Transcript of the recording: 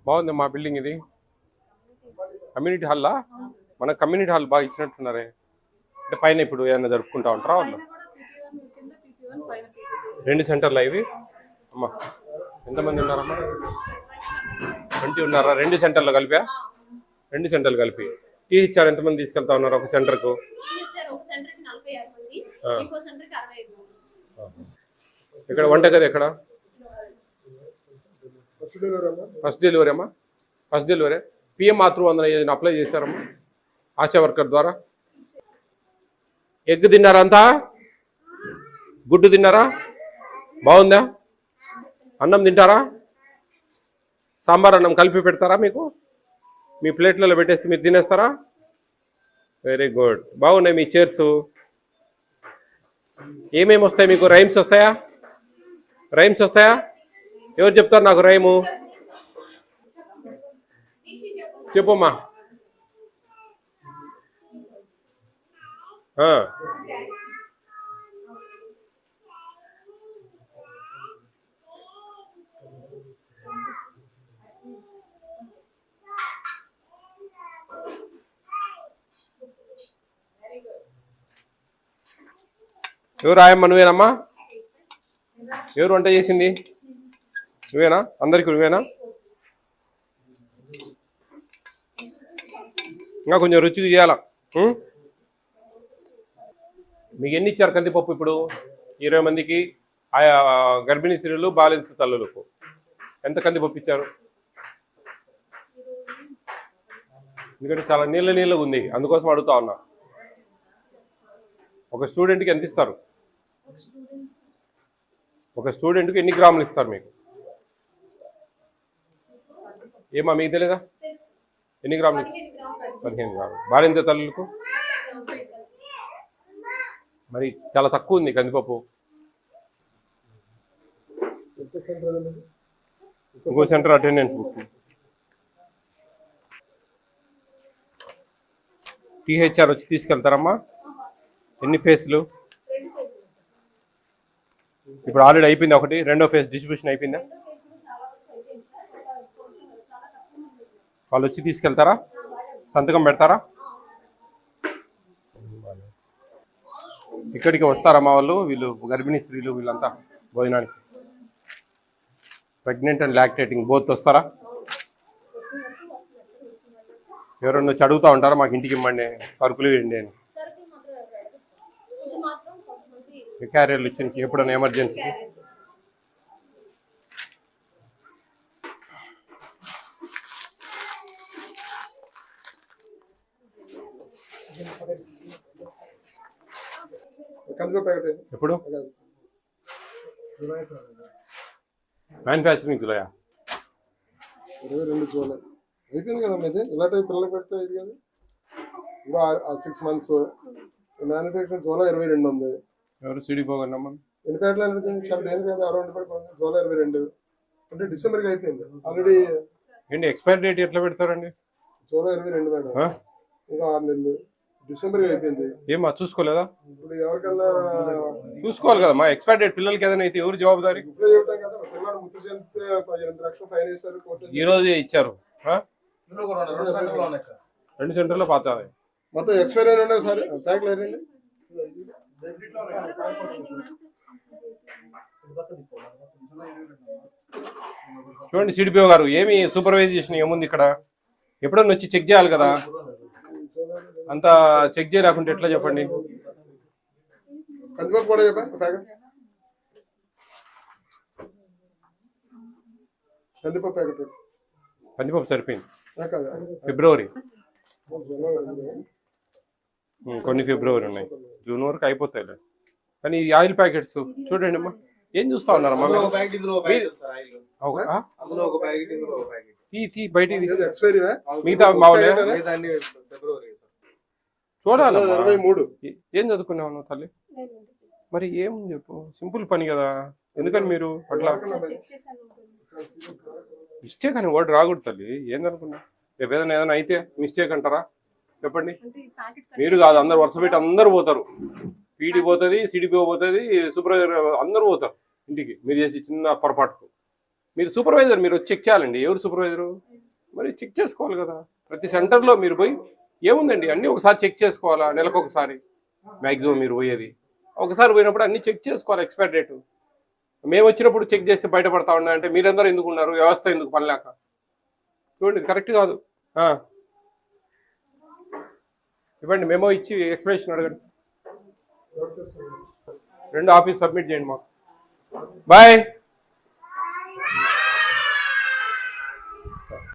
బాగుంది మా బిల్డింగ్ ఇది కమ్యూనిటీ హాల్లా మన కమ్యూనిటీ హాల్ బాగా ఇచ్చినట్టున్నారే అంటే పైన ఇప్పుడు ఏమైనా జరుపుకుంటా ఉంటారా వాళ్ళు 2 సెంటర్లు ఇవి అమ్మా ఎంతమంది ఉన్నారమ్మా 20 ఉన్నారా 2 సెంటర్లు కలిపా 2 సెంటర్లు కలిపి టీ ఇచ్చారు ఎంతమంది తీసుకెళ్తా ఉన్నారు ఒక సెంటర్కు ఇక్కడ వంటగది ఎక్కడ ఫస్ట్ డెలివరీ అమ్మా ఫస్ట్ డెలివరీ పిఎం మాతృవందన ఏదైనా అప్లై చేశారమ్మా ఆశా వర్కర్ ద్వారా ఎగ్ తిన్నారా అంతా గుడ్డు తిన్నారా బాగుందా అన్నం తింటారా సాంబార్ అన్నం కలిపి పెడతారా మీకు మీ ప్లేట్లలో పెట్టేసి మీరు తినేస్తారా వెరీ గుడ్ బాగున్నాయి మీ చైర్స్ ఏమేమి వస్తాయి మీకు రైమ్స్ వస్తాయా రైమ్స్ వస్తాయా ఎవరు చెప్తారు నాకు రైము చెప్పమ్మా ఎవరు రాయమ్మా నువ్వేనమ్మా ఎవరు వంట చేసింది నువ్వేనా అందరికి నువ్వేనా ఇంకా కొంచెం రుచిగా చేయాలా మీకు ఎన్ని ఇచ్చారు కందిపప్పు ఇప్పుడు 20 మందికి ఆయా గర్భిణీ స్త్రీలు బాలింత తల్లులకు ఎంత కందిపప్పు ఇచ్చారు ఎందుకంటే చాలా నీళ్ళగా ఉంది అందుకోసం అడుగుతా ఉన్నా ఒక స్టూడెంట్కి ఎంత ఇస్తారు ఒక స్టూడెంట్కి ఎన్ని గ్రాములు ఇస్తారు మీకు ఏమా మీకు తెలియదా ఎన్ని గ్రాములు 15 గ్రాములు బాలింత తల్లులకు మరి చాలా తక్కువ ఉంది కందిపప్పు ఇంకో సెంటర్ అటెండెన్స్ బుక్ టీహెచ్ఆర్ వచ్చి తీసుకెళ్తారమ్మా ఎన్ని ఫేస్లు ఇప్పుడు ఆల్రెడీ అయిపోయింది ఒకటి రెండో ఫేజ్ డిస్ట్రిబ్యూషన్ అయిపోయిందా వాళ్ళు వచ్చి తీసుకెళ్తారా సంతకం పెడతారా ఇక్కడికి వస్తారమ్మా వాళ్ళు వీళ్ళు గర్భిణీ స్త్రీలు వీళ్ళంతా భోజనానికి ప్రెగ్నెంట్ అండ్ లాక్టేటింగ్ బోత్ వస్తారా ఎవరన్నా వచ్చి అడుగుతూ ఉంటారా మాకు ఇంటికి ఇవ్వండి సరుకులు ఇవ్వండి అని క్యారియర్లు ఇచ్చి ఎప్పుడైనా ఎమర్జెన్సీ ఎప్పుడు మ్యానుఫ్యాక్చరింగ్ జూలయా 22 జూలై అయిపోయింది కదా ఇది ఇలాంటి పిల్లలకు పెడితే ఇది కదా ఇంకా 6 మంత్స్ మ్యానుఫ్యాక్చరింగ్ జూలై 22 ఉంది ఎవరు సిడిపోగండి ఎన్ని ప్యాకెట్లు చాలా దేని కదా 62 జూలై 22 అంటే డిసెంబర్కి అయిపోయింది ఆల్రెడీ ఏంటి ఎక్స్పైరీ డేట్ ఎట్లా పెడతారండి జూలై 22 మేడం ఇంకా 6 నెలలు డిసెంబర్కి అయిపోయింది ఏమా చూసుకోలేదా ఇప్పుడు ఎవరికన్నా చూసుకోవాలి కదా మా ఎక్స్పైరీ డేట్ పిల్లలకి ఏదైనా అయితే ఎవరు జవాబుదారీ ఇప్పుడే చెప్తాం కదా పిల్లలు ముద్దు చెందితే 8 లక్షలు ఫైన్ వేశారు ఈ రోజే ఇచ్చారు 2 సెంటర్లో పాత మొత్తం ఎక్స్పైరీ అయినా ఉన్నాయి సార్ ప్యాక్లు అయినండి చూడండి సిడిపిఓ గారు ఏమి సూపర్వైజేషన్ ఏముంది ఇక్కడ ఎప్పుడన్నా వచ్చి చెక్ చేయాలి కదా అంతా చెక్ చేయలేకుంటే ఎట్లా చెప్పండి కందిపప్పు కూడా చెప్పా ప్యాకెట్ కందిపప్పు ప్యాకెట్ కందిపప్పు సరిపోయింది ఫిబ్రవరి కొన్ని ఫిబ్రవరి ఉన్నాయి జూన్ వరకు అయిపోతాయి కానీ ఈ ఆయిల్ ప్యాకెట్స్ చూడండి అమ్మా ఏం చూస్తా ఉన్నారమ్మా బయట మిగతా చూడాలి 23 ఏం చదువుకున్నావు నువ్వు తల్లి మరి ఏం చెప్పు సింపుల్ పని కదా ఎందుకని మీరు అట్లా మిస్టేక్ అని వర్డ్ రాకూడదు తల్లి ఏందనుకున్నా రేపు ఏదైనా అయితే మిస్టేక్ అంటారా చెప్పండి మీరు కాదు అందరు వరుస పెట్టి అందరు పోతారు పీడీ పోతుంది సిడిపిఓ పోతుంది సూపర్వైజర్ అందరూ పోతారు ఇంటికి మీరు చేసి చిన్న పొరపాటుకు మీరు సూపర్వైజర్ మీరు వచ్చి చెక్ చేయాలండి ఎవరు సూపర్వైజరు మరి చెక్ చేసుకోవాలి కదా. ప్రతి సెంటర్లో మీరు పోయి ఏముందండి అన్నీ ఒకసారి చెక్ చేసుకోవాలా, నెలకు ఒకసారి మ్యాక్సిమం మీరు పోయేది. ఒకసారి పోయినప్పుడు అన్నీ చెక్ చేసుకోవాలి ఎక్స్పైర్ డేటు. మేము వచ్చినప్పుడు చెక్ చేస్తే బయటపడతా ఉన్నా అంటే మీరందరూ ఎందుకు ఉన్నారు, వ్యవస్థ ఎందుకు పనిలేక? చూడండి కరెక్ట్ కాదు. ఇవ్వండి మెమో ఇచ్చి ఎక్స్ప్లెనేషన్ అడగండి. 2 ఆఫీస్ సబ్మిట్ చేయండి మాకు. బాయ్.